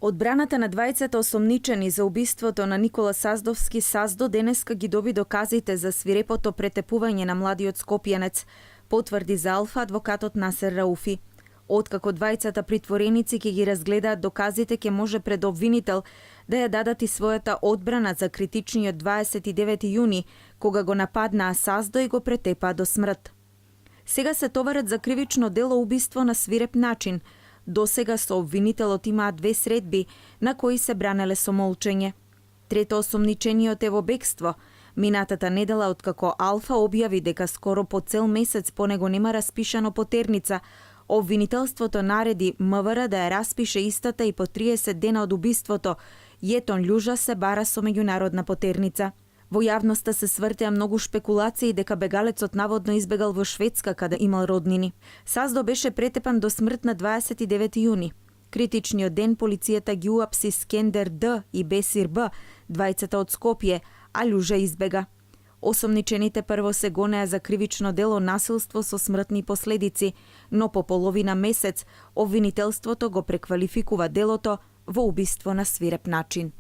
Одбраната на двајцата осомничени за убиството на Никола Саздовски Саздо денеска ги доби доказите за свирепото претепување на младиот скопјанец, потврди за Алфа адвокатот Насер Рауфи. Откако двајцата притвореници ќе ги разгледаат доказите, ќе може пред обвинител да ја дадат и својата одбрана за критичниот 29 јуни, кога го нападнаа Саздо и го претепаа до смрт. Сега се товарат за кривично дело убиство на свиреп начин. Досега со обвинителот имаат 2 средби, на кои се бранеле со молчење. Трето осомничениот е во бегство. Минатата недела, откако Алфа објави дека скоро по цел месец по него нема распишано потерница, обвинителството нареди МВР да ја распише истата и по 30 дена од убиството, Јетон Љужа се бара со меѓународна потерница. Во јавноста се свртеа многу шпекулации дека бегалецот наводно избегал во Шведска каде имал роднини. Саздо беше претепан до смрт на 29 јуни. Критичниот ден полицијата ги уапси Скендер Д и Бесир Б, двајцата од Скопје, а Љужа избега. Осомничените прво се гонеа за кривично дело насилство со смртни последици, но по половина месец обвинителството го преквалификува делото во убиство на свиреп начин.